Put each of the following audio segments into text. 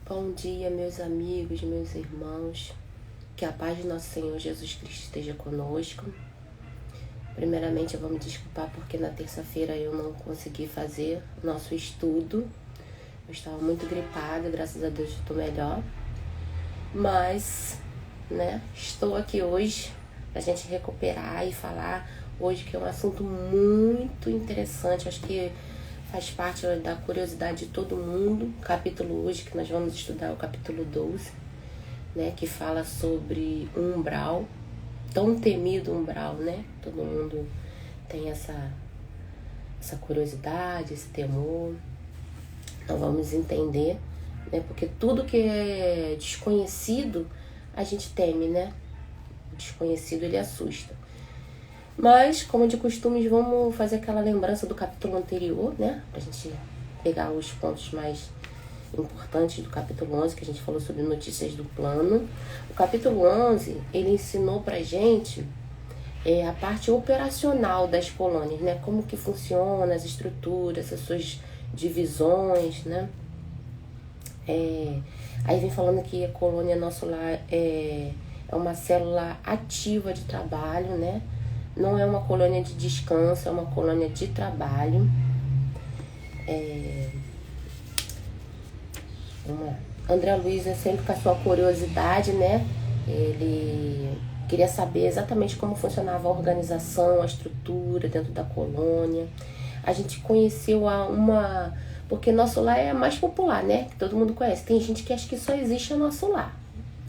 Bom dia, meus amigos, meus irmãos. Que a paz de nosso Senhor Jesus Cristo esteja conosco. Primeiramente, eu vou me desculpar porque na terça-feira eu não consegui fazer nosso estudo. Eu estava muito gripada, graças a Deus estou melhor. Mas, estou aqui hoje para a gente recuperar e falar hoje que é um assunto muito interessante. Acho que faz parte da curiosidade de todo mundo. O capítulo hoje que nós vamos estudar é o capítulo 12, que fala sobre um umbral, tão temido umbral, Todo mundo tem essa curiosidade, esse temor. Então vamos entender, porque tudo que é desconhecido a gente teme, O desconhecido ele assusta. Mas, como de costume, vamos fazer aquela lembrança do capítulo anterior, Pra gente pegar os pontos mais importantes do capítulo 11, que a gente falou sobre notícias do plano. O capítulo 11, ele ensinou pra gente a parte operacional das colônias, Como que funciona as estruturas, as suas divisões, Aí vem falando que a colônia nosso lar é uma célula ativa de trabalho, Não é uma colônia de descanso, é uma colônia de trabalho. André Luiz é sempre com a sua curiosidade, Ele queria saber exatamente como funcionava a organização, a estrutura dentro da colônia. A gente conheceu porque nosso lar é mais popular, Que todo mundo conhece. Tem gente que acha que só existe o nosso lar,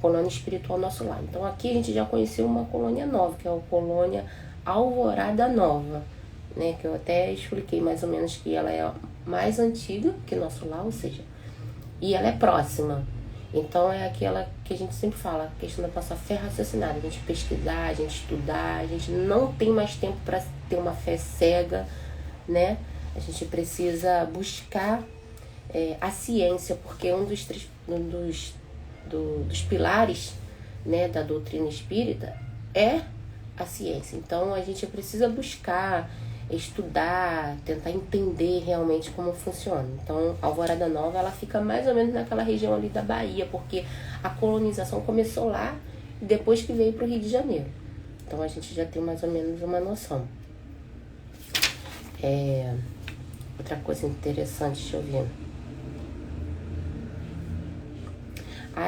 colônia espiritual nosso lar. Então aqui a gente já conheceu uma colônia nova, que é a colônia Alvorada Nova, Que eu até expliquei mais ou menos que ela é mais antiga que nosso lar, ou seja, e ela é próxima. Então é aquela que a gente sempre fala, a questão da nossa fé raciocinada, a gente pesquisar, a gente estudar, a gente não tem mais tempo para ter uma fé cega, A gente precisa buscar a ciência, porque um dos pilares, da doutrina espírita é a ciência. Então a gente precisa buscar, estudar, tentar entender realmente como funciona. Então a Alvorada Nova ela fica mais ou menos naquela região ali da Bahia, porque a colonização começou lá depois que veio para o Rio de Janeiro. Então a gente já tem mais ou menos uma noção. Outra coisa interessante, deixa eu ver.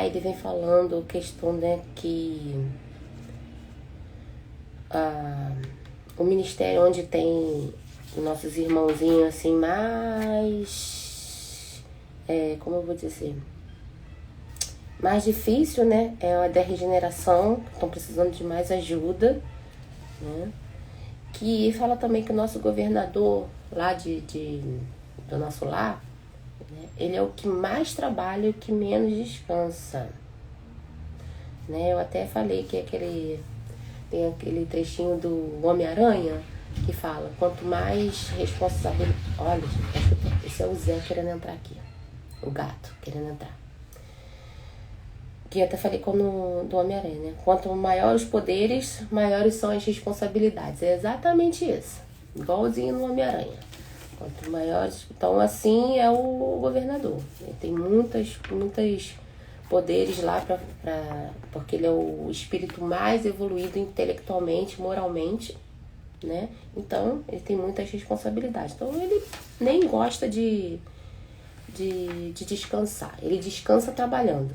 Ele vem falando questão, que o ministério onde tem nossos irmãozinhos assim mais, como eu vou dizer, mais difícil, é a da regeneração, que estão precisando de mais ajuda, Que fala também que o nosso governador lá do nosso lar, ele é o que mais trabalha e o que menos descansa, Eu até falei que tem aquele trechinho do Homem-Aranha que fala, quanto mais responsabilidade... Olha, esse é o Zé querendo entrar aqui, o gato querendo entrar. Que eu até falei do Homem-Aranha, Quanto maiores os poderes, maiores são as responsabilidades. É exatamente isso, igualzinho no Homem-Aranha. Quanto maiores... Então, assim é o governador. Ele tem muitos poderes lá, porque ele é o espírito mais evoluído intelectualmente, moralmente, Então, ele tem muitas responsabilidades. Então, ele nem gosta de descansar. Ele descansa trabalhando,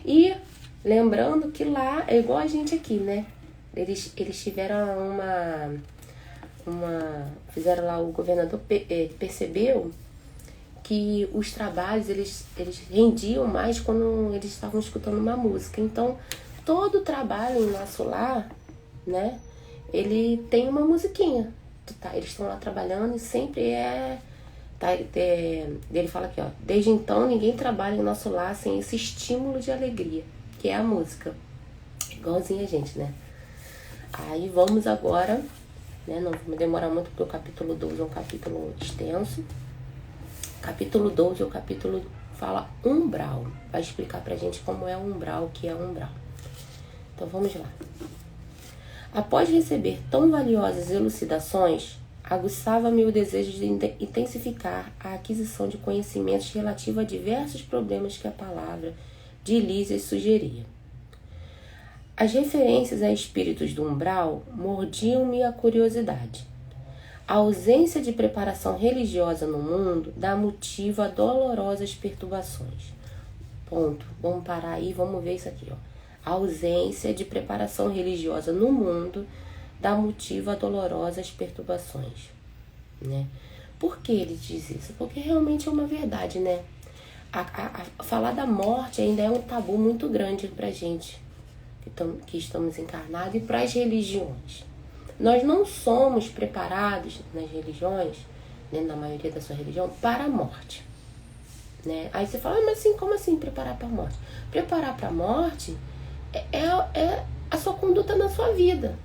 E lembrando que lá é igual a gente aqui, Eles tiveram fizeram lá, o governador percebeu que os trabalhos eles rendiam mais quando eles estavam escutando uma música. Então, todo trabalho em nosso lar, ele tem uma musiquinha. Eles estão lá trabalhando e sempre ele fala aqui, desde então ninguém trabalha em nosso lar sem esse estímulo de alegria, que é a música. Igualzinho a gente, Aí vamos agora, não vamos demorar muito porque o capítulo 12 é um capítulo extenso. Capítulo 12 é o capítulo fala umbral. Vai explicar pra gente como é o umbral, o que é o umbral. Então vamos lá. Após receber tão valiosas elucidações, aguçava-me o desejo de intensificar a aquisição de conhecimentos relativos a diversos problemas que a palavra de Lísias sugeria. As referências a espíritos do umbral mordiam-me a curiosidade. A ausência de preparação religiosa no mundo dá motivo a dolorosas perturbações. Ponto. Vamos parar aí, vamos ver isso aqui, ó. A ausência de preparação religiosa no mundo dá motivo a dolorosas perturbações, né? Por que ele diz isso? Porque realmente é uma verdade, né? Falar da morte ainda é um tabu muito grande pra gente que estamos encarnados e para as religiões. Nós não somos preparados nas religiões, né, na maioria da sua religião, para a morte, né? Aí você fala, mas assim, como assim preparar para a morte? Preparar para a morte é a sua conduta na sua vida.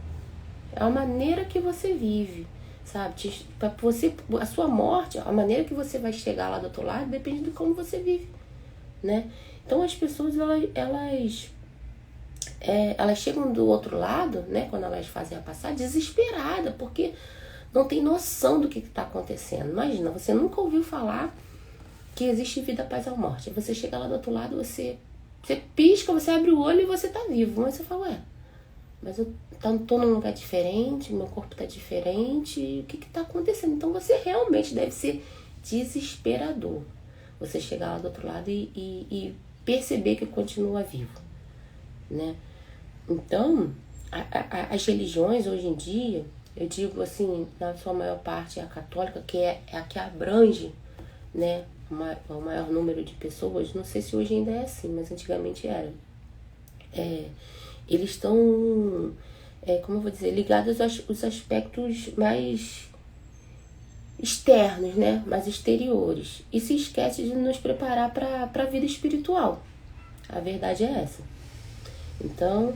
É a maneira que você vive, sabe? A sua morte, a maneira que você vai chegar lá do outro lado, depende de como você vive, né? Então as pessoas, elas chegam do outro lado, né? Quando elas fazem a passagem, desesperada, porque não tem noção do que está acontecendo. Imagina, você nunca ouviu falar que existe vida após a morte. Aí você chega lá do outro lado, você pisca, você abre o olho e você tá vivo. Mas você fala, mas eu tô num lugar diferente, meu corpo tá diferente, o que tá acontecendo? Então você realmente deve ser desesperador. Você chegar lá do outro lado e perceber que continua vivo, né? Então, as religiões hoje em dia, eu digo assim, na sua maior parte é a católica, que é a que abrange, né, o maior número de pessoas. Não sei se hoje ainda é assim, mas antigamente era. Eles estão, como eu vou dizer, ligados aos aspectos mais externos, né, mais exteriores, e se esquece de nos preparar para a vida espiritual. A verdade é essa. Então,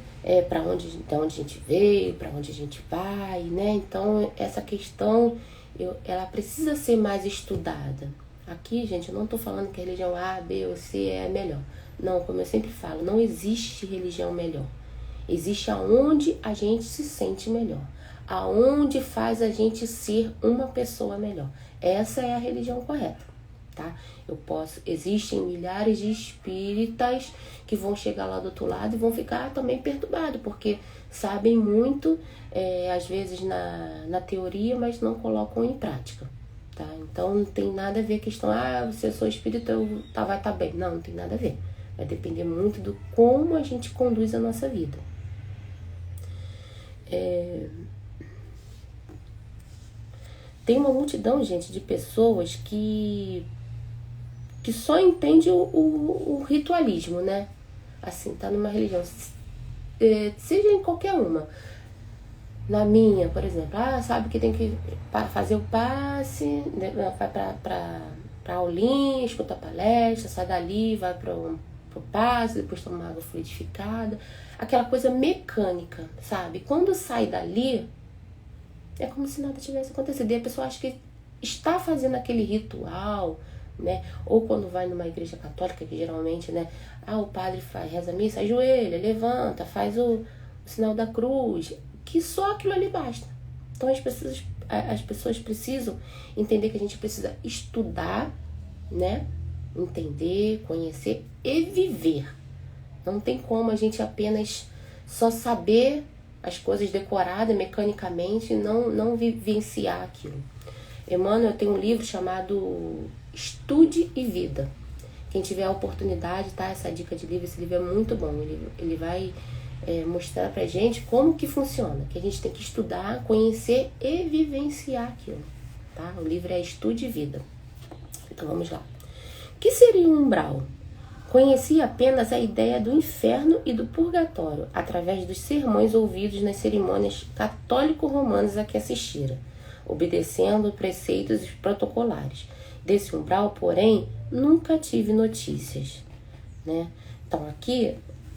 para onde a gente veio, para onde a gente vai, né? Então, essa questão, ela precisa ser mais estudada. Aqui, gente, eu não estou falando que a religião A, B ou C é melhor. Não, como eu sempre falo, não existe religião melhor. Existe aonde a gente se sente melhor. Aonde faz a gente ser uma pessoa melhor. Essa é a religião correta, tá? Existem milhares de espíritas que vão chegar lá do outro lado e vão ficar também perturbados, porque sabem muito, às vezes na teoria, mas não colocam em prática, tá? Então não tem nada a ver a questão, se eu sou espírita, vai estar bem. Não tem nada a ver. Vai depender muito do como a gente conduz a nossa vida. Tem uma multidão, gente, de pessoas que só entende o ritualismo, né? Assim, tá numa religião, seja em qualquer uma. Na minha, por exemplo, sabe que tem que fazer o passe, né? Vai pra aulinha, escuta a palestra, sai dali, vai pro passe, depois toma água fluidificada. Aquela coisa mecânica, sabe? Quando sai dali, é como se nada tivesse acontecido. E a pessoa acha que está fazendo aquele ritual, né? Ou quando vai numa igreja católica, que geralmente, né, o padre reza a missa, ajoelha, levanta, faz o sinal da cruz, que só aquilo ali basta. Então as pessoas precisam entender que a gente precisa estudar, né, entender, conhecer e viver. Não tem como a gente apenas só saber as coisas decoradas mecanicamente e não vivenciar aquilo. Emmanuel tem um livro chamado Estude e Vida. Quem tiver a oportunidade, tá? Essa dica de livro, esse livro é muito bom. Ele vai mostrar pra gente como que funciona. Que a gente tem que estudar, conhecer e vivenciar aquilo, tá? O livro é Estude e Vida. Então vamos lá. O que seria um umbral? Conhecia apenas a ideia do inferno e do purgatório, através dos sermões ouvidos nas cerimônias católico-romanas a que assistira, obedecendo preceitos protocolares. Desse umbral, porém, nunca tive notícias, né? Então aqui,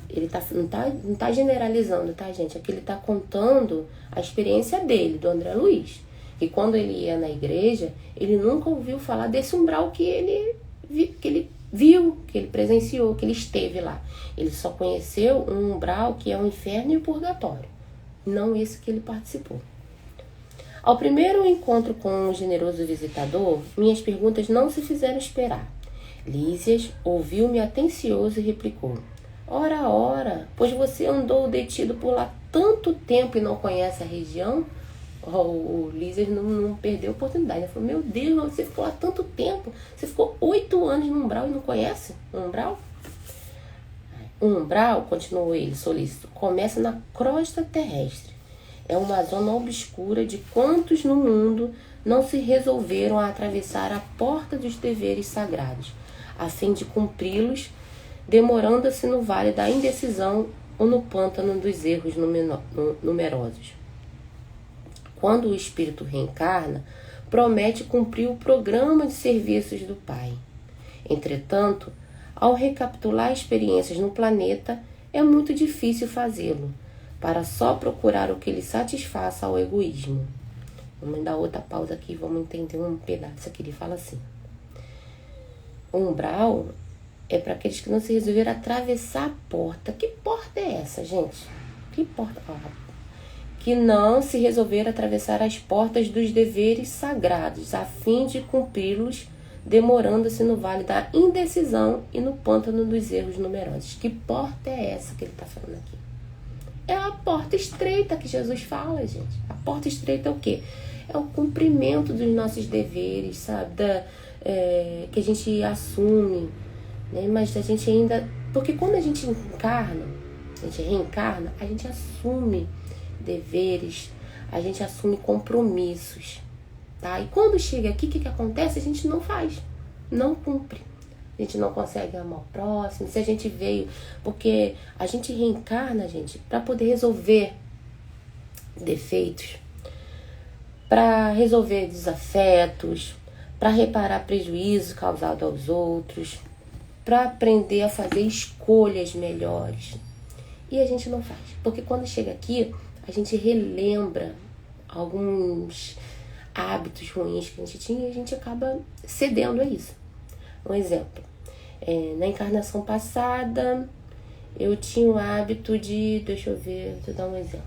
ele não tá generalizando, tá, gente? Aqui ele tá contando a experiência dele, do André Luiz. E quando ele ia na igreja, ele nunca ouviu falar desse umbral que ele viu, que ele presenciou, que ele esteve lá. Ele só conheceu um umbral que é o inferno e o purgatório, não esse que ele participou. Ao primeiro encontro com o generoso visitador, minhas perguntas não se fizeram esperar. Lísias ouviu-me atencioso e replicou: Ora, ora, pois você andou detido por lá tanto tempo e não conhece a região? O Lísias não perdeu a oportunidade. Ele falou: Meu Deus, você ficou lá tanto tempo. Você ficou 8 anos no umbral e não conhece o umbral? O umbral, continuou ele solícito, começa na crosta terrestre. É uma zona obscura de quantos no mundo não se resolveram a atravessar a porta dos deveres sagrados, a fim de cumpri-los, demorando-se no vale da indecisão ou no pântano dos erros numerosos. Quando o espírito reencarna, promete cumprir o programa de serviços do Pai. Entretanto, ao recapitular experiências no planeta, é muito difícil fazê-lo, para só procurar o que lhe satisfaça ao egoísmo. Vamos dar outra pausa aqui, vamos entender um pedaço aqui. Ele fala assim: o umbral é para aqueles que não se resolveram atravessar a porta. Que porta é essa, gente? Que porta? Que não se resolveram atravessar as portas dos deveres sagrados, a fim de cumpri-los, demorando-se no vale da indecisão e no pântano dos erros numerosos. Que porta é essa que ele está falando aqui? É a porta estreita que Jesus fala, gente. A porta estreita é o quê? É o cumprimento dos nossos deveres, sabe? Que a gente assume, né? Mas a gente ainda... Porque quando a gente encarna, a gente reencarna, a gente assume deveres, a gente assume compromissos, tá? E quando chega aqui, o que acontece? A gente não faz, não cumpre. A gente não consegue amar o próximo. Se a gente veio... Porque a gente reencarna, gente, para poder resolver defeitos, para resolver desafetos, para reparar prejuízos causados aos outros, para aprender a fazer escolhas melhores. E a gente não faz. Porque quando chega aqui, a gente relembra alguns hábitos ruins que a gente tinha e a gente acaba cedendo a isso. Um exemplo, na encarnação passada, eu tinha o hábito de, deixa eu dar um exemplo,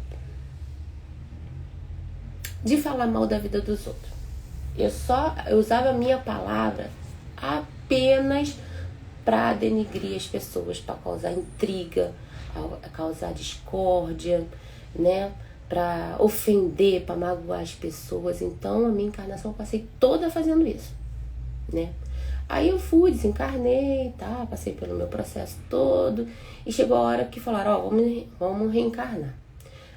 de falar mal da vida dos outros. Eu usava a minha palavra apenas para denigrir as pessoas, para causar intriga, causar discórdia, né? Para ofender, para magoar as pessoas. Então, a minha encarnação eu passei toda fazendo isso, né? Aí eu fui, desencarnei, tá? Passei pelo meu processo todo e chegou a hora que falaram, vamos reencarnar.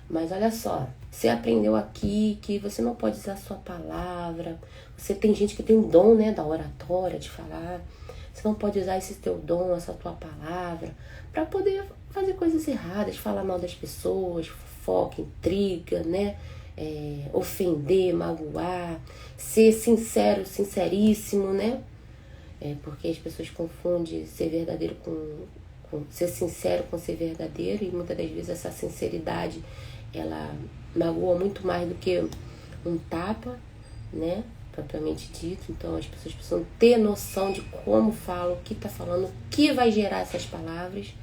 Mas olha só, você aprendeu aqui que você não pode usar a sua palavra. Você tem gente que tem um dom, né, da oratória, de falar. Você não pode usar esse teu dom, essa tua palavra, para poder fazer coisas erradas, falar mal das pessoas, fofoca, intriga, né? Ofender, magoar, ser sincero, sinceríssimo, né? Porque as pessoas confundem ser verdadeiro com ser sincero com ser verdadeiro, e muitas das vezes essa sinceridade ela magoa muito mais do que um tapa, né? Propriamente dito. Então as pessoas precisam ter noção de como fala, o que está falando, o que vai gerar essas palavras,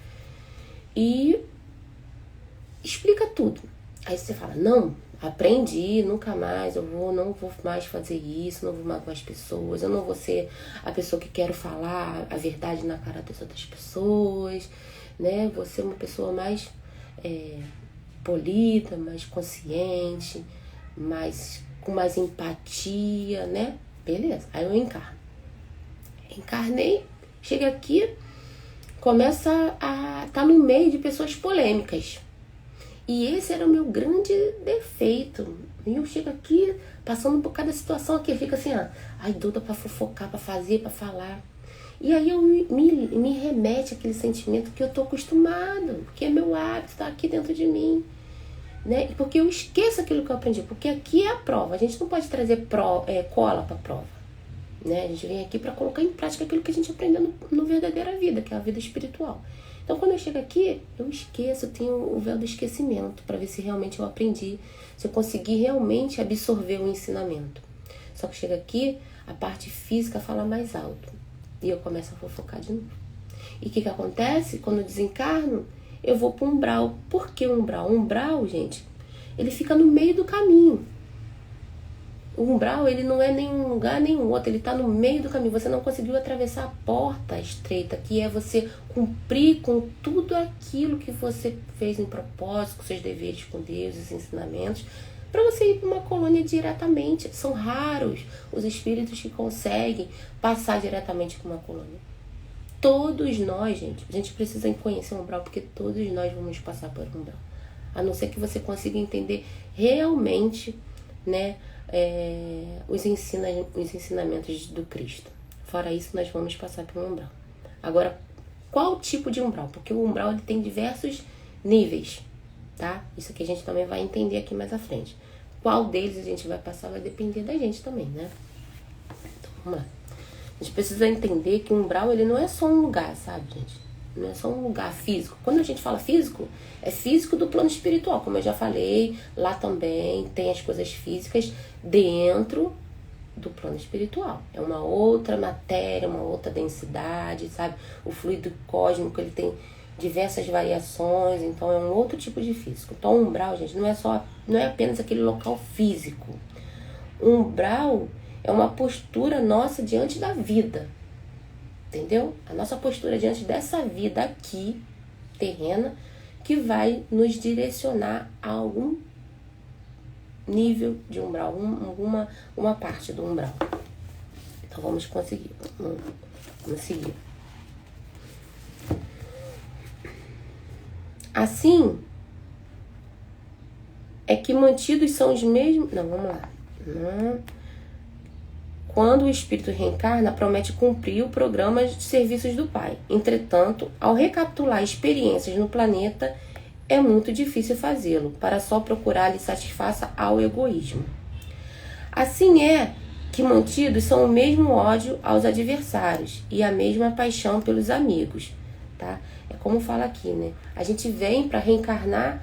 e explica tudo. Aí você fala, não, aprendi, nunca mais, não vou mais fazer isso, não vou magoar as pessoas, eu não vou ser a pessoa que quero falar a verdade na cara das outras pessoas, né? Vou ser uma pessoa mais polida, mais consciente, com mais empatia, né? Beleza, aí eu encarno. Encarnei, chega aqui, começa a estar no meio de pessoas polêmicas. E esse era o meu grande defeito. E eu chego aqui, passando por cada situação aqui, fica assim, doida pra fofocar, pra fazer, pra falar. E aí eu me remete àquele sentimento que eu tô acostumado, que é meu hábito, tá aqui dentro de mim, né? Porque eu esqueço aquilo que eu aprendi, porque aqui é a prova. A gente não pode trazer cola pra prova, né? A gente vem aqui pra colocar em prática aquilo que a gente aprendeu no verdadeira vida, que é a vida espiritual. Então, quando eu chego aqui, eu esqueço, eu tenho o véu do esquecimento, para ver se realmente eu aprendi, se eu consegui realmente absorver o ensinamento. Só que chega aqui, a parte física fala mais alto, e eu começo a fofocar de novo. E o que acontece? Quando eu desencarno, eu vou para o umbral. Por que umbral? O umbral, gente, ele fica no meio do caminho. O umbral, ele não é nenhum lugar, nenhum outro. Ele está no meio do caminho. Você não conseguiu atravessar a porta estreita, que é você cumprir com tudo aquilo que você fez em propósito, com seus deveres com Deus, os ensinamentos, para você ir para uma colônia diretamente. São raros os espíritos que conseguem passar diretamente para uma colônia. Todos nós, gente, a gente precisa conhecer o umbral, porque todos nós vamos passar por um umbral. A não ser que você consiga entender realmente, né, os ensinamentos do Cristo. Fora isso, nós vamos passar por um umbral. Agora, qual tipo de umbral? Porque o umbral ele tem diversos níveis, tá? Isso aqui a gente também vai entender aqui mais à frente. Qual deles a gente vai passar vai depender da gente também, né? Então, vamos lá. A gente precisa entender que o umbral, ele não é só um lugar, sabe, gente? Não é só um lugar físico. Quando a gente fala físico, é físico do plano espiritual. Como eu já falei, lá também tem as coisas físicas dentro do plano espiritual. É uma outra matéria, uma outra densidade, sabe? O fluido cósmico, ele tem diversas variações, então é um outro tipo de físico. Então, o umbral, gente, não é apenas aquele local físico. O umbral é uma postura nossa diante da vida. Entendeu? A nossa postura diante dessa vida aqui, terrena, que vai nos direcionar a algum nível de umbral, uma parte do umbral. Então vamos conseguir. Vamos seguir. Assim, é que mantidos são os mesmos... Não, vamos lá. Quando o espírito reencarna, promete cumprir o programa de serviços do Pai. Entretanto, ao recapitular experiências no planeta, é muito difícil fazê-lo, para só procurar lhe satisfaça ao egoísmo. Assim é que mantidos são o mesmo ódio aos adversários e a mesma paixão pelos amigos. Tá? É como fala aqui, né? A gente vem para reencarnar,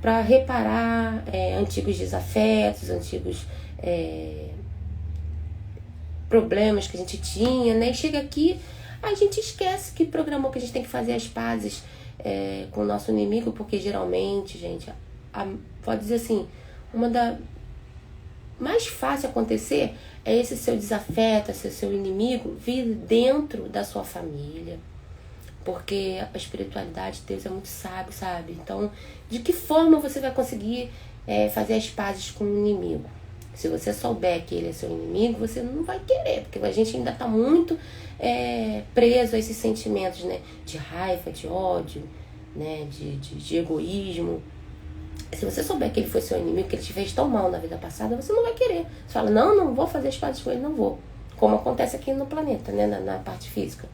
para reparar antigos desafetos, antigos... problemas que a gente tinha, né? E chega aqui, a gente esquece que programou que a gente tem que fazer as pazes com o nosso inimigo, porque geralmente, gente, pode dizer assim, uma da mais fácil acontecer é esse seu desafeto, esse seu inimigo vir dentro da sua família, porque a espiritualidade de Deus é muito sábio, sabe? Então, de que forma você vai conseguir fazer as pazes com o inimigo? Se você souber que ele é seu inimigo, você não vai querer, porque a gente ainda está muito preso a esses sentimentos, né? De raiva, de ódio, né? De egoísmo. Se você souber que ele foi seu inimigo, que ele te fez tão mal na vida passada, você não vai querer. Você fala, não vou fazer as pazes com ele, não vou. Como acontece aqui no planeta, né? Na parte física.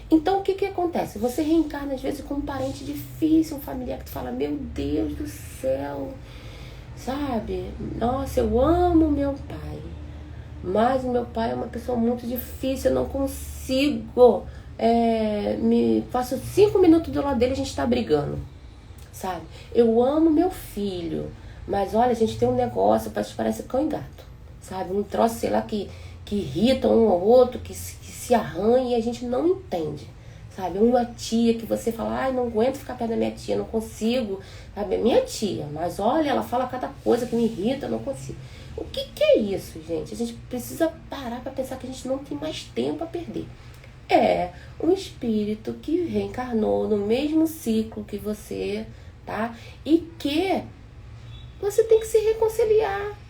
Então, o que acontece? Você reencarna, às vezes, com um parente difícil, um familiar que tu fala, meu Deus do céu... Sabe? Nossa, eu amo meu pai. Mas o meu pai é uma pessoa muito difícil. Eu não consigo. Faço 5 minutos do lado dele e a gente tá brigando. Sabe? Eu amo meu filho. Mas olha, a gente tem um negócio, parece cão e gato. Sabe? Um troço, sei lá, que irrita um ao outro, que se arranha e a gente não entende. Sabe, uma tia que você fala, não aguento ficar perto da minha tia, não consigo, sabe, é minha tia, mas olha, ela fala cada coisa que me irrita, eu não consigo. O que é isso, gente? A gente precisa parar para pensar que a gente não tem mais tempo a perder. É um espírito que reencarnou no mesmo ciclo que você, tá? E que você tem que se reconciliar.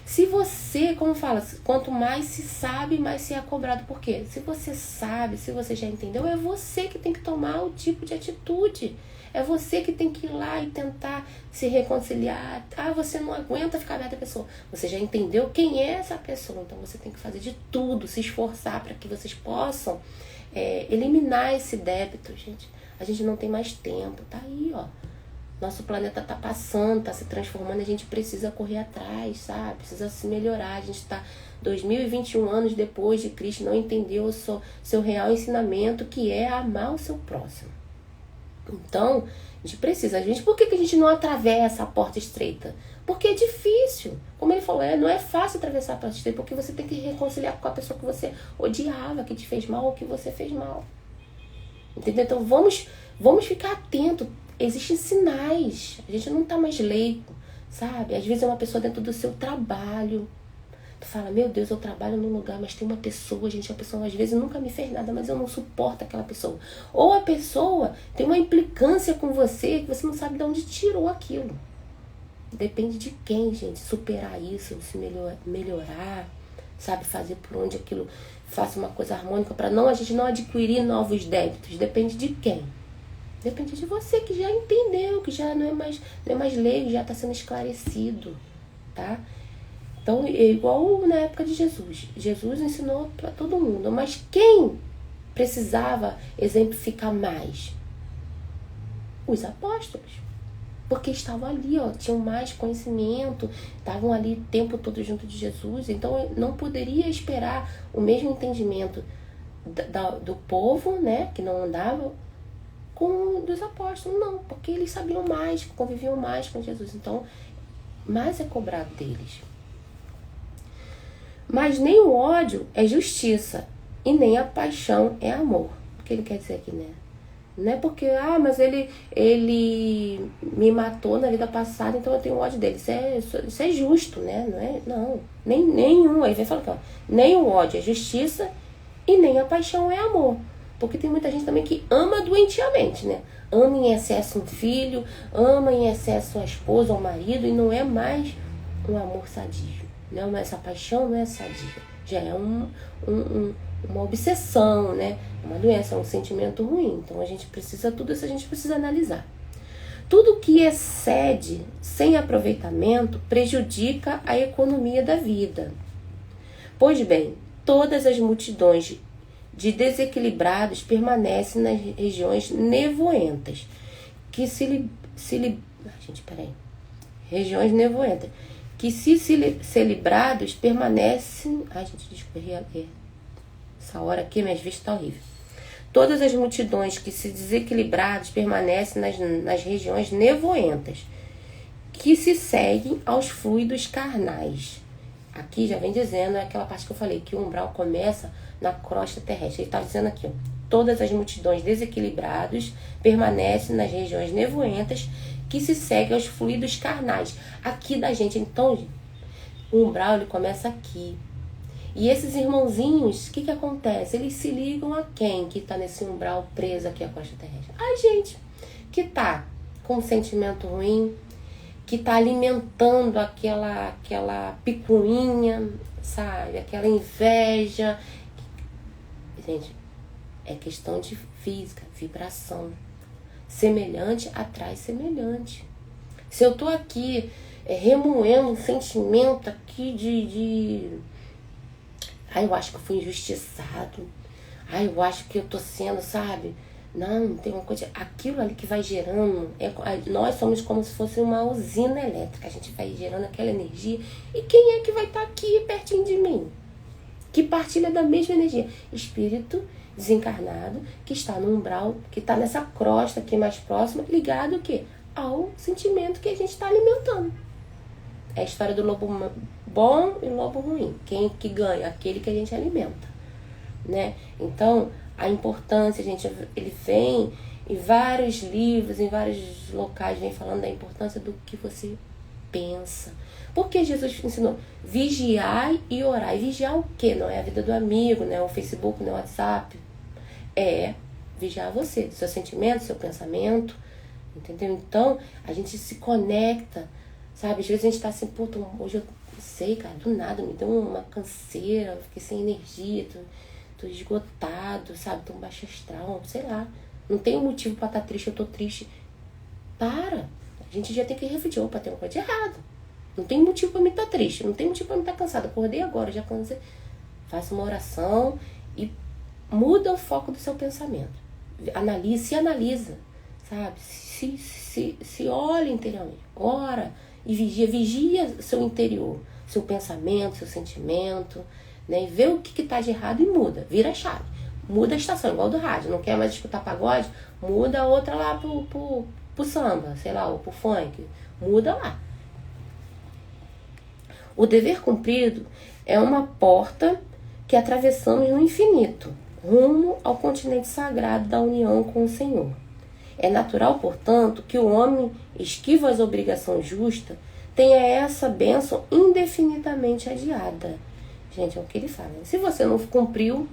Se você, como fala, quanto mais se sabe, mais se é cobrado. Por quê? Se você sabe, se você já entendeu, é você que tem que tomar o tipo de atitude. É você que tem que ir lá e tentar se reconciliar. Você não aguenta ficar perto da pessoa. Você já entendeu quem é essa pessoa. Então você tem que fazer de tudo, se esforçar para que vocês possam eliminar esse débito, gente. A gente não tem mais tempo. Tá aí, ó. Nosso planeta tá passando, tá se transformando, a gente precisa correr atrás, sabe? Precisa se melhorar. A gente tá 2021 anos depois de Cristo, não entendeu o seu real ensinamento, que é amar o seu próximo. Então, a gente precisa. Por que a gente não atravessa a porta estreita? Porque é difícil. Como ele falou, não é fácil atravessar a porta estreita, porque você tem que reconciliar com a pessoa que você odiava, que te fez mal ou que você fez mal. Entendeu? Então, vamos ficar atentos. Existem sinais, a gente não tá mais leigo, sabe? Às vezes é uma pessoa dentro do seu trabalho. Tu fala, meu Deus, eu trabalho num lugar, mas tem uma pessoa, gente, a pessoa às vezes nunca me fez nada, mas eu não suporto aquela pessoa. Ou a pessoa tem uma implicância com você que você não sabe de onde tirou aquilo. Depende de quem, gente, superar isso, se melhorar, sabe, fazer por onde aquilo faça uma coisa harmônica para a gente não adquirir novos débitos. Depende de quem? Depende de você, que já entendeu, que já não é mais leigo, já está sendo esclarecido, tá? Então, é igual na época de Jesus. Jesus ensinou para todo mundo, mas quem precisava exemplificar mais? Os apóstolos. Porque estavam ali, tinham mais conhecimento, estavam ali o tempo todo junto de Jesus. Então, não poderia esperar o mesmo entendimento do povo, né, que não andava, com dos apóstolos. Não, porque eles sabiam mais, conviviam mais com Jesus. Então, mais é cobrado deles. Mas nem o ódio é justiça, e nem a paixão é amor. O que ele quer dizer aqui, né? Não é porque, mas ele me matou na vida passada, então eu tenho ódio dele. Isso é justo, né? Não, nenhum. Aí vem falar aqui, nem o ódio é justiça e nem a paixão é amor. Porque tem muita gente também que ama doentiamente, né? Ama em excesso um filho, ama em excesso a esposa ou o marido, e não é mais um amor sadio. Não, essa paixão não é sadia. Já é uma obsessão, né? Uma doença, um sentimento ruim. Então tudo isso a gente precisa analisar. Tudo que excede sem aproveitamento prejudica a economia da vida. Pois bem, todas as multidões de desequilibrados permanecem nas regiões nevoentas, regiões nevoentas, que se librados permanecem... desculpa, essa hora aqui minhas vistas estão horríveis. Todas as multidões que se desequilibrados permanecem nas regiões nevoentas, que se seguem aos fluidos carnais. Aqui já vem dizendo, é aquela parte que eu falei, que o umbral começa na crosta terrestre. Ele está dizendo aqui, todas as multidões desequilibrados permanecem nas regiões nevoentas, que se seguem aos fluidos carnais. Aqui da gente, então, o umbral ele começa aqui. E esses irmãozinhos, o que acontece? Eles se ligam a quem que está nesse umbral preso aqui à crosta terrestre? A gente que está com um sentimento ruim, que está alimentando aquela picuinha, sabe? Aquela inveja. Gente, é questão de física, vibração. Semelhante atrai semelhante. Se eu tô aqui remoendo um sentimento aqui eu acho que eu fui injustiçado. Eu acho que eu tô sendo, sabe? Não, tem uma coisa... Aquilo ali que vai gerando... nós somos como se fosse uma usina elétrica. A gente vai gerando aquela energia. E quem é que vai estar aqui pertinho de mim? Que partilha da mesma energia? Espírito desencarnado, que está no umbral, que está nessa crosta aqui mais próxima, ligado o quê? Ao sentimento que a gente está alimentando. É a história do lobo bom e lobo ruim. Quem que ganha? Aquele que a gente alimenta, né? Então, a importância, gente, ele vem em vários livros, em vários locais, vem falando da importância do que você pensa. Porque Jesus ensinou, vigiai e orai. Vigiar o quê? Não é a vida do amigo, não é o Facebook, não é o WhatsApp. É vigiar você, seu sentimento, seu pensamento, entendeu? Então, a gente se conecta, sabe? Às vezes a gente tá assim, hoje eu não sei, cara, do nada, me deu uma canseira, fiquei sem energia, tô esgotado, sabe? Tô um baixo astral, sei lá. Não tem motivo pra estar triste, eu tô triste. Para! A gente já tem que refletir, opa, tem uma coisa de errado. Não tem motivo pra mim estar triste, não tem motivo pra mim estar cansada. Acordei agora, já cansei. Faça uma oração e muda o foco do seu pensamento. Se analisa, sabe? Se olha interiormente. Ora e vigia seu interior, seu pensamento, seu sentimento, né? E vê o que está de errado e muda. Vira a chave. Muda a estação, igual do rádio. Não quer mais escutar pagode? Muda a outra lá pro samba, sei lá, ou pro funk. Muda lá. O dever cumprido é uma porta que atravessamos no infinito, rumo ao continente sagrado da união com o Senhor. É natural, portanto, que o homem, esquivo às obrigações justas, tenha essa bênção indefinidamente adiada. Gente, é o que ele fala. Se você não cumpriu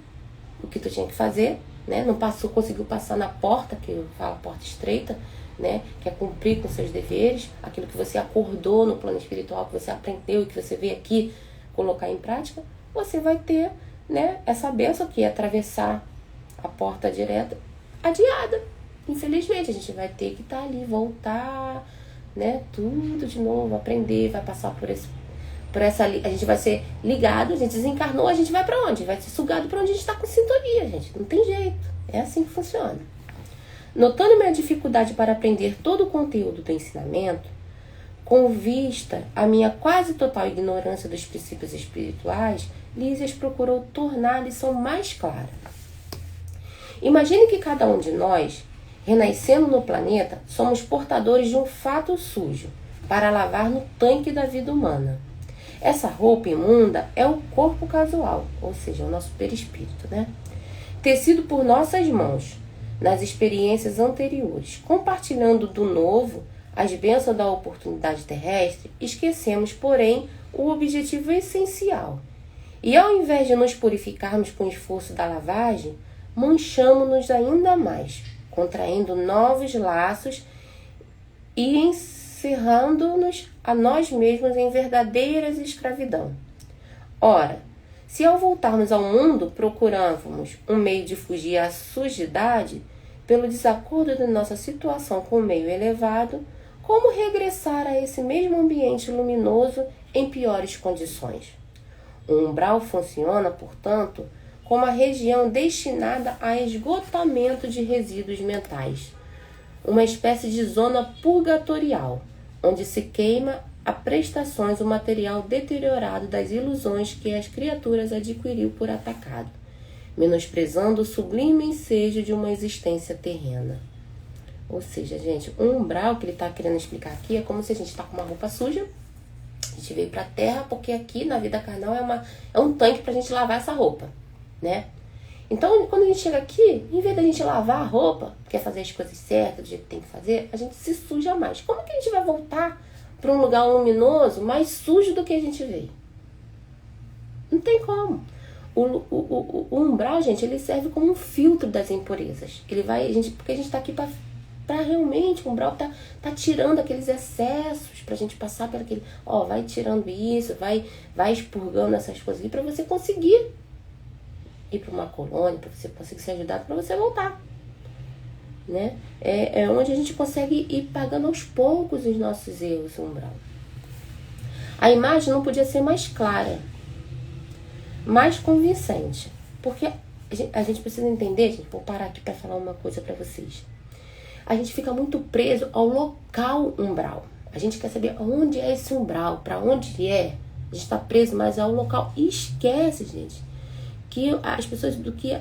o que tu tinha que fazer, né? Não passou, conseguiu passar na porta, que eu falo porta estreita, né? Que é cumprir com seus deveres, aquilo que você acordou no plano espiritual, que você aprendeu e que você veio aqui colocar em prática, você vai ter, né, essa bênção que é atravessar a porta direta adiada. Infelizmente, a gente vai ter que estar ali, voltar, né, tudo de novo, aprender, vai passar por essa, a gente vai ser ligado, a gente desencarnou, a gente vai pra onde? Vai ser sugado pra onde a gente tá com sintonia, gente. Não tem jeito. É assim que funciona. Notando minha dificuldade para aprender todo o conteúdo do ensinamento, com vista à minha quase total ignorância dos princípios espirituais, Lísias procurou tornar a lição mais clara. Imagine que cada um de nós, renascendo no planeta, somos portadores de um fato sujo para lavar no tanque da vida humana. Essa roupa imunda é o corpo casual, ou seja, o nosso perispírito, né? Tecido por nossas mãos, nas experiências anteriores, compartilhando do novo as bênçãos da oportunidade terrestre, esquecemos, porém, o objetivo essencial. E ao invés de nos purificarmos com o esforço da lavagem, manchamos-nos ainda mais, contraindo novos laços e encerrando-nos a nós mesmos em verdadeiras escravidão. Ora, se ao voltarmos ao mundo procurávamos um meio de fugir à sujidade, pelo desacordo de nossa situação com o meio elevado, como regressar a esse mesmo ambiente luminoso em piores condições? O umbral funciona, portanto, como a região destinada a esgotamento de resíduos mentais, uma espécie de zona purgatorial, onde se queima a prestações o material deteriorado das ilusões que as criaturas adquiriu por atacado, menosprezando o sublime ensejo de uma existência terrena. Ou seja, gente, o umbral que ele está querendo explicar aqui é como se a gente está com uma roupa suja, a gente veio para a Terra, porque aqui na vida carnal é um tanque para a gente lavar essa roupa, né? Então, quando a gente chega aqui, em vez da gente lavar a roupa, quer fazer as coisas certas, do jeito que tem que fazer, a gente se suja mais. Como que a gente vai voltar para um lugar luminoso mais sujo do que a gente veio? Não tem como. O umbral, gente, ele serve como um filtro das impurezas. Ele vai, porque a gente está aqui para realmente, o umbral tá tirando aqueles excessos pra gente passar por aquele, vai tirando isso, vai expurgando essas coisas aqui pra você conseguir ir pra uma colônia, pra você conseguir ser ajudado, pra você voltar, né? É onde a gente consegue ir pagando aos poucos os nossos erros, o umbral. A imagem não podia ser mais clara, mais convincente, porque a gente precisa entender, gente, vou parar aqui pra falar uma coisa pra vocês. A gente fica muito preso ao local umbral. A gente quer saber onde é esse umbral, para onde é. A gente está preso mais ao local. E esquece, gente, que as pessoas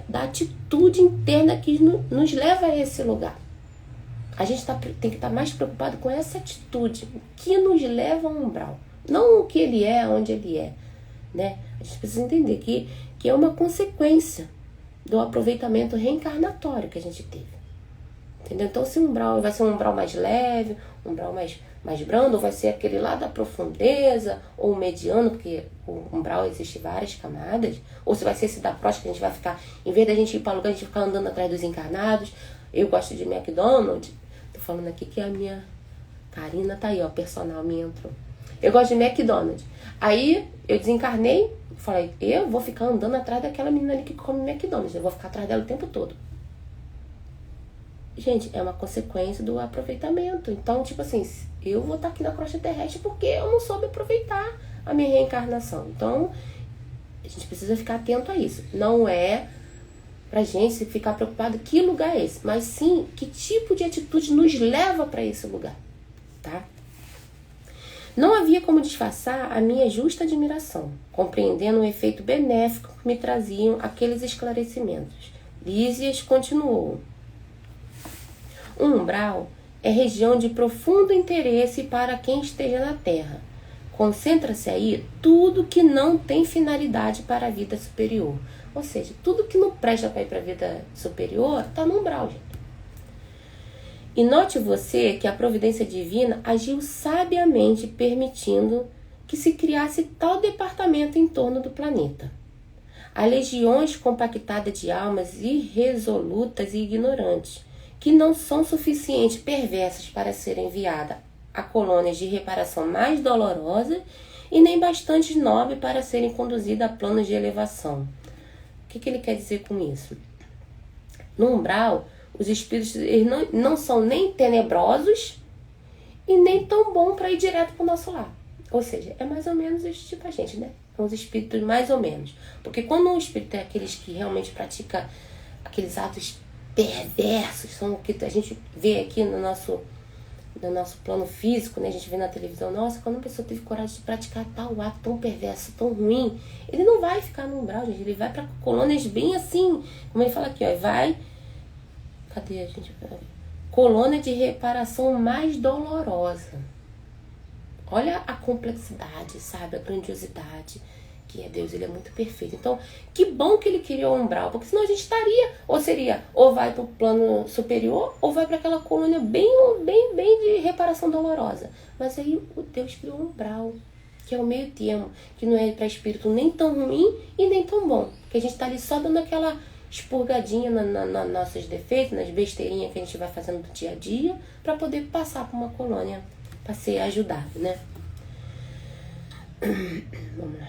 da atitude interna que nos leva a esse lugar. A gente tem que estar mais preocupado com essa atitude, o que nos leva ao umbral. Não o que ele é, onde ele é, né? A gente precisa entender que é uma consequência do aproveitamento reencarnatório que a gente teve. Entendeu? Então, se o umbral vai ser um umbral mais leve, um umbral mais brando, ou vai ser aquele lá da profundeza, ou mediano, porque o umbral existe várias camadas, ou se vai ser esse da próxima, que a gente vai ficar, em vez da gente ir para lugar, a gente ficar andando atrás dos encarnados. Eu gosto de McDonald's, tô falando aqui que a minha Karina tá aí, ó, personal minha entrou. Eu gosto de McDonald's. Aí eu desencarnei, falei, eu vou ficar andando atrás daquela menina ali que come McDonald's, eu vou ficar atrás dela o tempo todo. Gente, é uma consequência do aproveitamento. Então, tipo assim, eu vou estar aqui na crosta terrestre porque eu não soube aproveitar a minha reencarnação. Então, a gente precisa ficar atento a isso. Não é pra gente ficar preocupado que lugar é esse, mas sim que tipo de atitude nos leva para esse lugar, tá? Não havia como disfarçar a minha justa admiração, compreendendo o efeito benéfico que me traziam aqueles esclarecimentos. Lísias continuou. O umbral é região de profundo interesse para quem esteja na Terra. Concentra-se aí tudo que não tem finalidade para a vida superior. Ou seja, tudo que não presta para ir para a vida superior está no umbral, gente. E note você que a providência divina agiu sabiamente permitindo que se criasse tal departamento em torno do planeta. Há legiões compactadas de almas irresolutas e ignorantes, que não são suficientemente perversas para serem enviadas a colônias de reparação mais dolorosas e nem bastante nobres para serem conduzidas a planos de elevação. O que ele quer dizer com isso? No umbral, os espíritos eles não são nem tenebrosos e nem tão bons para ir direto para o nosso lar. Ou seja, é mais ou menos esse tipo a gente, né? São os espíritos mais ou menos. Porque quando um espírito é aqueles que realmente pratica aqueles atos perversos, são o que a gente vê aqui no nosso plano físico, né? A gente vê na televisão, nossa, quando uma pessoa teve coragem de praticar tal ato tão perverso, tão ruim, ele não vai ficar no umbral, gente, ele vai para colônias bem assim, como ele fala aqui, ó, vai, cadê a gente? Colônia de reparação mais dolorosa. Olha a complexidade, sabe, a grandiosidade que é Deus, ele é muito perfeito. Então, que bom que ele criou o umbral, porque senão a gente estaria, ou vai para o plano superior, ou vai para aquela colônia bem de reparação dolorosa. Mas aí o Deus criou um umbral, que é o meio termo, que não é para espírito nem tão ruim e nem tão bom. Que a gente está ali só dando aquela expurgadinha nos nossos defeitos, nas besteirinhas que a gente vai fazendo do dia a dia, para poder passar para uma colônia, para ser ajudado, né? Vamos lá.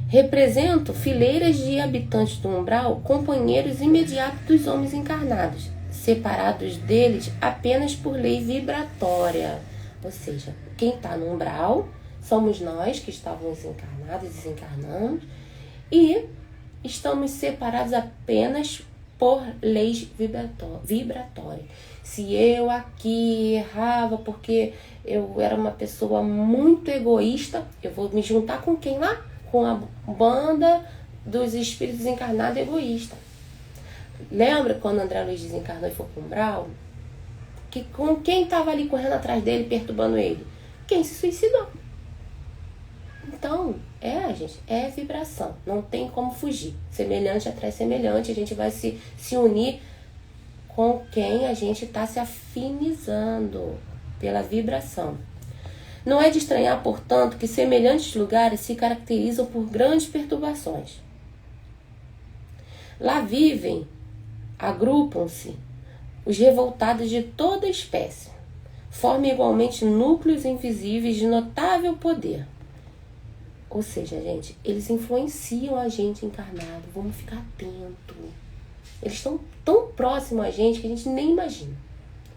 Representam fileiras de habitantes do umbral, companheiros imediatos dos homens encarnados, separados deles apenas por lei vibratória. Ou seja, quem está no umbral somos nós que estávamos encarnados, desencarnamos, e estamos separados apenas por leis vibratórias. Se eu aqui errava porque eu era uma pessoa muito egoísta, eu vou me juntar com quem lá? Com a banda dos espíritos encarnados egoístas. Lembra quando André Luiz desencarnou e foi para o umbral? Que com quem estava ali correndo atrás dele, perturbando ele? Quem se suicidou. Então, gente, é vibração. Não tem como fugir. Semelhante atrai semelhante. A gente vai se unir com quem a gente está se afinizando pela vibração. Não é de estranhar, portanto, que semelhantes lugares se caracterizam por grandes perturbações. Lá vivem, agrupam-se os revoltados de toda espécie. Formam igualmente núcleos invisíveis de notável poder. Ou seja, gente, eles influenciam a gente encarnado. Vamos ficar atento. Eles estão tão próximos a gente que a gente nem imagina,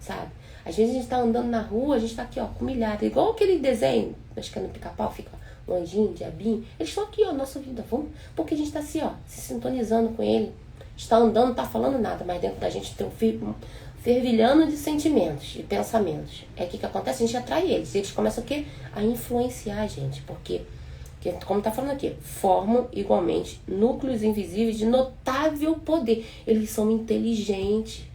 sabe? Às vezes a gente tá andando na rua, a gente tá aqui, ó, com milhada. Igual aquele desenho, acho que é no Pica-Pau, fica um anjinho, um diabinho. Eles estão aqui, ó, nossa vida. Vamos, porque a gente tá assim, ó, se sintonizando com ele. Está andando, não tá falando nada, mas dentro da gente tem um fervilhando de sentimentos e pensamentos. É o que acontece, a gente atrai eles. E eles começam o quê? A influenciar a gente. Porque como tá falando aqui, formam igualmente núcleos invisíveis de notável poder. Eles são inteligentes.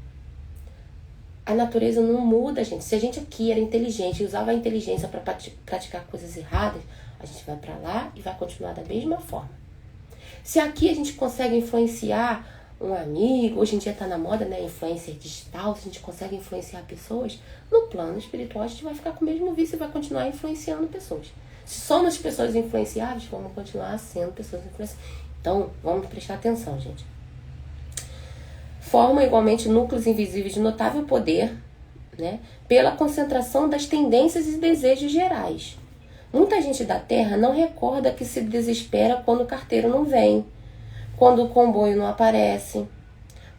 A natureza não muda, gente. Se a gente aqui era inteligente e usava a inteligência para praticar coisas erradas, a gente vai para lá e vai continuar da mesma forma. Se aqui a gente consegue influenciar um amigo, hoje em dia tá na moda, né, influencer digital, se a gente consegue influenciar pessoas, no plano espiritual a gente vai ficar com o mesmo vício e vai continuar influenciando pessoas. Se somos pessoas influenciáveis, vamos continuar sendo pessoas influenciáveis. Então, vamos prestar atenção, gente. Formam igualmente núcleos invisíveis de notável poder, né, pela concentração das tendências e desejos gerais. Muita gente da Terra não recorda que se desespera quando o carteiro não vem, quando o comboio não aparece,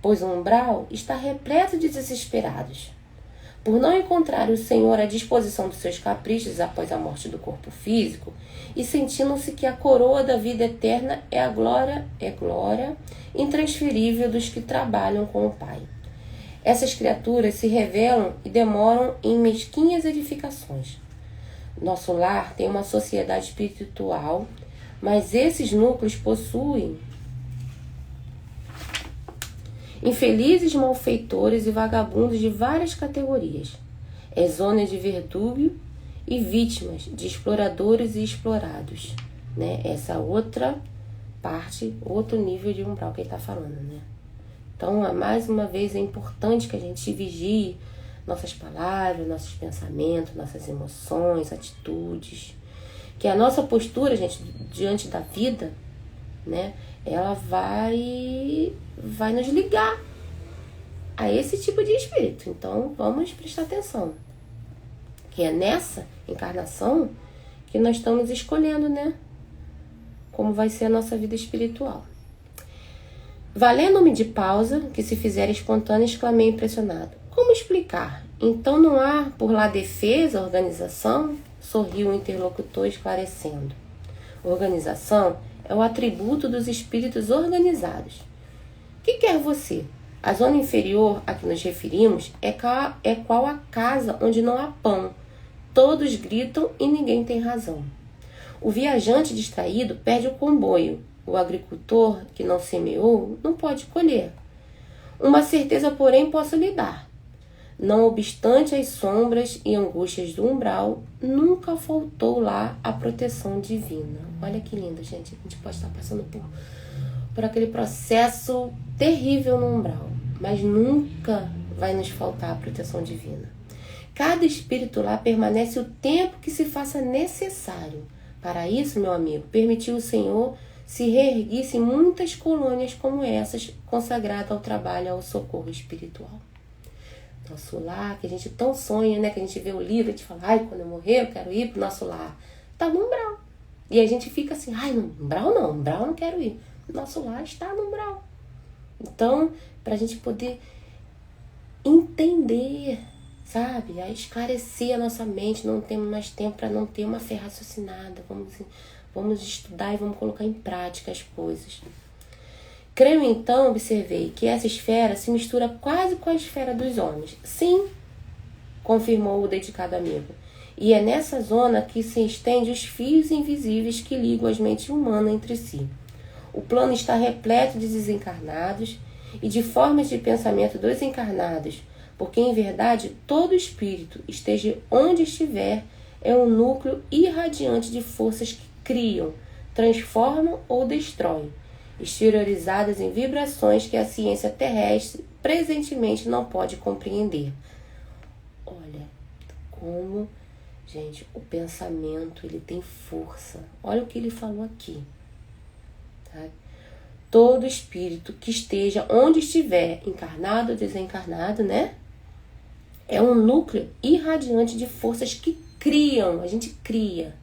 pois o umbral está repleto de desesperados. Por não encontrar o Senhor à disposição dos seus caprichos após a morte do corpo físico, e sentindo-se que a coroa da vida eterna é a glória intransferível dos que trabalham com o Pai. Essas criaturas se revelam e demoram em mesquinhas edificações. Nosso lar tem uma sociedade espiritual, mas esses núcleos possuem infelizes malfeitores e vagabundos de várias categorias. É zona de verdúbio e vítimas de exploradores e explorados, né? Essa outra parte, outro nível de umbral que ele está falando, né? Então, mais uma vez, é importante que a gente vigie nossas palavras, nossos pensamentos, nossas emoções, atitudes. Que a nossa postura, gente, diante da vida, né, ela vai nos ligar a esse tipo de espírito. Então, vamos prestar atenção. Que é nessa encarnação que nós estamos escolhendo, né, como vai ser a nossa vida espiritual. Valendo-me de pausa, que se fizer espontânea, exclamei impressionado. Como explicar? Então não há por lá defesa, organização? Sorriu o interlocutor esclarecendo. Organização é o atributo dos espíritos organizados. Que quer você? A zona inferior a que nos referimos é qual a casa onde não há pão. Todos gritam e ninguém tem razão. O viajante distraído perde o comboio. O agricultor que não semeou não pode colher. Uma certeza, porém, posso lhe dar. Não obstante as sombras e angústias do umbral, nunca faltou lá a proteção divina. Olha que lindo, gente. A gente pode estar passando por aquele processo terrível no umbral, mas nunca vai nos faltar a proteção divina. Cada espírito lá permanece o tempo que se faça necessário. Para isso, meu amigo, permitiu o Senhor se reerguissem muitas colônias como essas, consagradas ao trabalho, ao socorro espiritual. Nosso lar, que a gente tão sonha, né? Que a gente vê o livro e a gente fala, ai, quando eu morrer eu quero ir pro nosso lar. Tá no umbral. E a gente fica assim, ai, no umbral eu não quero ir. Nosso lar está no umbral. Então, pra gente poder entender, sabe? A esclarecer a nossa mente, não temos mais tempo para não ter uma fé raciocinada. Vamos estudar e vamos colocar em prática as coisas. Creio então, observei, que essa esfera se mistura quase com a esfera dos homens. Sim, confirmou o dedicado amigo. E é nessa zona que se estendem os fios invisíveis que ligam as mentes humanas entre si. O plano está repleto de desencarnados e de formas de pensamento dos encarnados, porque em verdade todo espírito, esteja onde estiver, é um núcleo irradiante de forças que criam, transformam ou destroem, exteriorizadas em vibrações que a ciência terrestre presentemente não pode compreender. Olha como, gente, o pensamento ele tem força. Olha o que ele falou aqui. Tá? Todo espírito que esteja onde estiver, encarnado ou desencarnado, né? É um núcleo irradiante de forças que criam, a gente cria,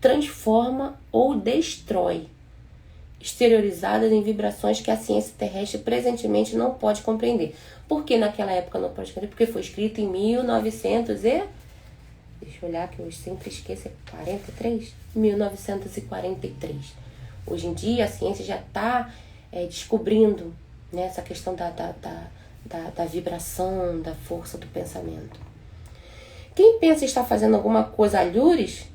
transforma ou destrói, exteriorizadas em vibrações que a ciência terrestre presentemente não pode compreender. Por que naquela época não pode compreender? Porque foi escrito em 1900 e... Deixa eu olhar que eu sempre esqueço, é 43? 1943. Hoje em dia a ciência já está descobrindo, né, essa questão da vibração, da força do pensamento. Quem pensa estar fazendo alguma coisa alhures,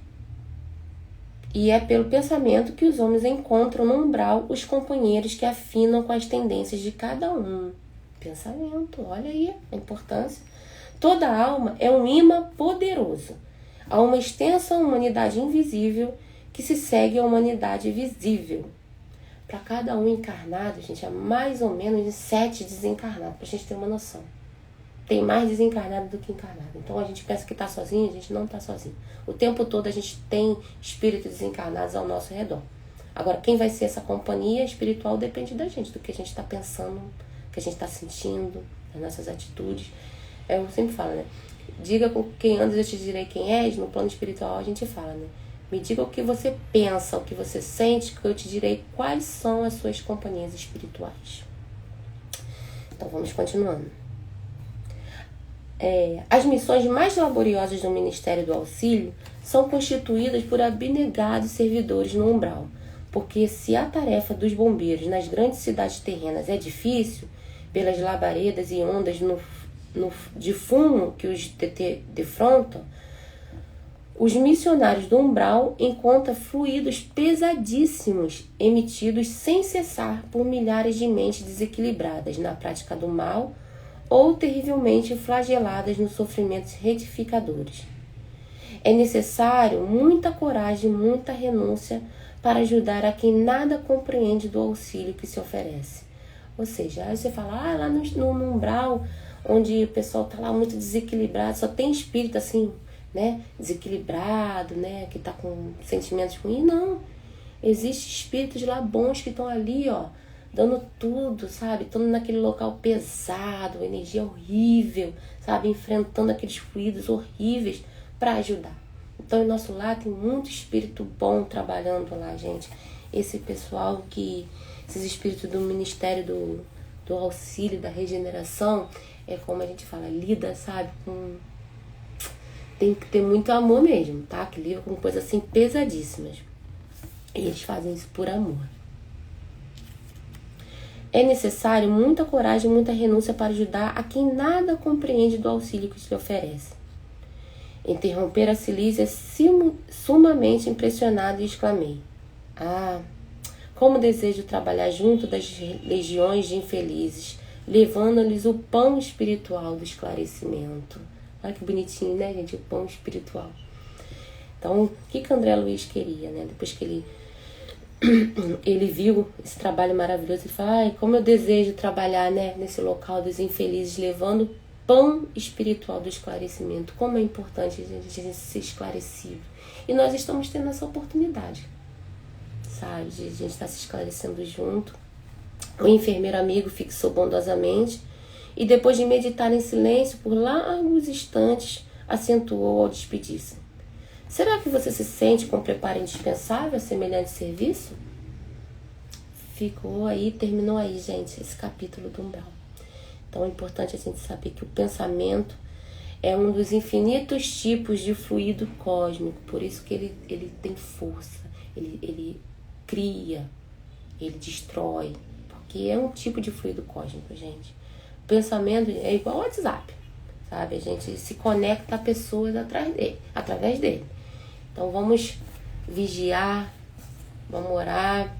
e é pelo pensamento que os homens encontram no umbral os companheiros que afinam com as tendências de cada um. Pensamento, olha aí a importância. Toda alma é um imã poderoso. Há uma extensa humanidade invisível que se segue à humanidade visível. Para cada um encarnado, gente, há mais ou menos 7 desencarnados, para a gente ter uma noção. Tem mais desencarnado do que encarnado. Então a gente pensa que está sozinho, a gente não está sozinho. O tempo todo a gente tem espíritos desencarnados ao nosso redor. Agora, quem vai ser essa companhia espiritual depende da gente, do que a gente está pensando, do que a gente está sentindo, das nossas atitudes. Eu sempre falo, né? Diga com quem andas, eu te direi quem és. No plano espiritual a gente fala, né? Me diga o que você pensa, o que você sente, que eu te direi quais são as suas companhias espirituais. Então vamos continuando. As missões mais laboriosas do Ministério do Auxílio são constituídas por abnegados servidores no umbral, porque se a tarefa dos bombeiros nas grandes cidades terrenas é difícil, pelas labaredas e ondas de fumo que os defrontam, os missionários do umbral encontram fluidos pesadíssimos emitidos sem cessar por milhares de mentes desequilibradas na prática do mal ou terrivelmente flageladas nos sofrimentos retificadores. É necessário muita coragem e muita renúncia para ajudar a quem nada compreende do auxílio que se oferece. Ou seja, aí você fala, lá no umbral, onde o pessoal tá lá muito desequilibrado, só tem espírito assim, né, desequilibrado, né, que tá com sentimentos ruins. Não, existe espíritos lá bons que estão ali, ó, dando tudo, sabe, estando naquele local pesado, energia horrível, sabe, enfrentando aqueles fluidos horríveis para ajudar. Então, em nosso lar tem muito espírito bom trabalhando lá, gente. Esse pessoal esses espíritos do Ministério do Auxílio, da Regeneração, é como a gente fala, lida, sabe, tem que ter muito amor mesmo, tá? Que lida com coisas assim pesadíssimas. E eles fazem isso por amor. É necessário muita coragem e muita renúncia para ajudar a quem nada compreende do auxílio que se lhe oferece. Interromper a Cilícia, sumamente impressionado, e exclamei: ah, como desejo trabalhar junto das legiões de infelizes, levando-lhes o pão espiritual do esclarecimento. Olha que bonitinho, né, gente? O pão espiritual. Então, o que André Luiz queria, né? Depois que ele viu esse trabalho maravilhoso, ele falou: ai, como eu desejo trabalhar, né, nesse local dos infelizes, levando pão espiritual do esclarecimento. Como é importante a gente ser esclarecido. E nós estamos tendo essa oportunidade, sabe, de a gente estar se esclarecendo junto. O enfermeiro amigo fixou bondosamente e, depois de meditar em silêncio por largos instantes, acentuou ao despedir-se: será que você se sente com preparo indispensável a semelhante serviço? Ficou aí, terminou aí, gente, esse capítulo do umbral. Então é importante a gente saber que o pensamento é um dos infinitos tipos de fluido cósmico, por isso que ele tem força, ele cria, ele destrói, porque é um tipo de fluido cósmico, gente. O pensamento é igual ao WhatsApp, sabe? A gente se conecta a pessoas através dele. Então vamos vigiar, vamos orar,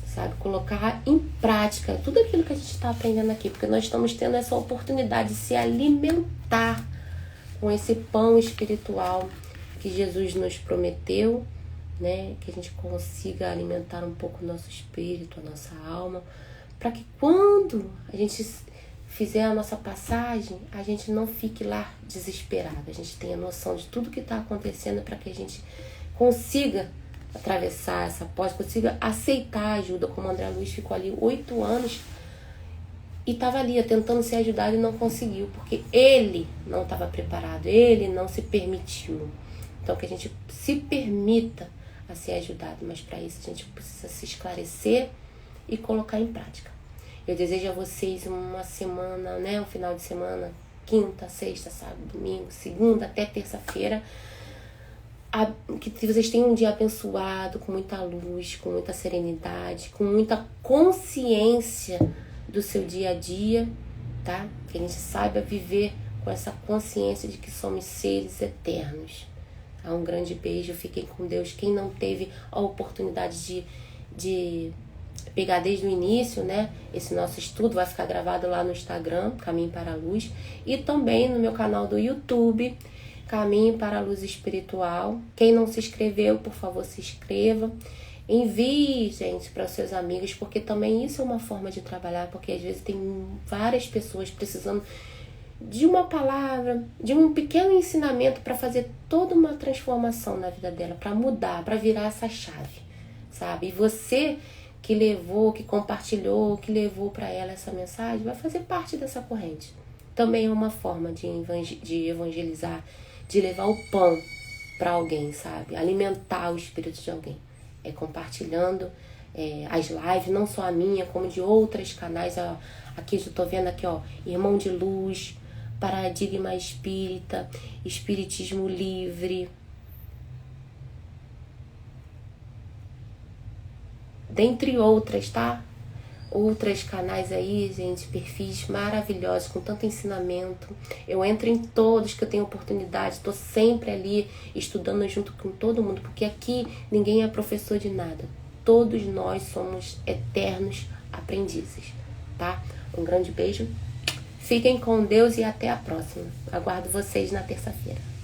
sabe? Colocar em prática tudo aquilo que a gente está aprendendo aqui, porque nós estamos tendo essa oportunidade de se alimentar com esse pão espiritual que Jesus nos prometeu, né? Que a gente consiga alimentar um pouco o nosso espírito, a nossa alma, para que quando a gente fizer a nossa passagem, a gente não fique lá desesperado, a gente tenha noção de tudo que está acontecendo, para que a gente consiga atravessar essa porta, consiga aceitar a ajuda, como o André Luiz ficou ali 8 anos e estava ali tentando ser ajudado e não conseguiu, porque ele não estava preparado, ele não se permitiu. Então que a gente se permita a ser ajudado, mas para isso a gente precisa se esclarecer e colocar em prática. Eu desejo a vocês uma semana, né, um final de semana, quinta, sexta, sábado, domingo, segunda até terça-feira, que vocês tenham um dia abençoado, com muita luz, com muita serenidade, com muita consciência do seu dia a dia, tá? Que a gente saiba viver com essa consciência de que somos seres eternos. Tá? Um grande beijo, fiquem com Deus. Quem não teve a oportunidade de pegar desde o início, né, esse nosso estudo vai ficar gravado lá no Instagram, Caminho para a Luz, e também no meu canal do YouTube, Caminho para a Luz Espiritual. Quem não se inscreveu, por favor, se inscreva. Envie, gente, para os seus amigos, porque também isso é uma forma de trabalhar, porque às vezes tem várias pessoas precisando de uma palavra, de um pequeno ensinamento para fazer toda uma transformação na vida dela, para mudar, para virar essa chave, sabe? E você que levou, que compartilhou, que levou para ela essa mensagem, vai fazer parte dessa corrente. Também é uma forma de evangelizar, de levar o pão para alguém, sabe? Alimentar o espírito de alguém. É compartilhando as lives, não só a minha, como de outros canais. Aqui eu estou vendo aqui, ó, Irmão de Luz, Paradigma Espírita, Espiritismo Livre, dentre outras, tá? Outros canais aí, gente, perfis maravilhosos, com tanto ensinamento. Eu entro em todos que eu tenho oportunidade, estou sempre ali estudando junto com todo mundo, porque aqui ninguém é professor de nada. Todos nós somos eternos aprendizes, tá? Um grande beijo, fiquem com Deus e até a próxima. Aguardo vocês na terça-feira.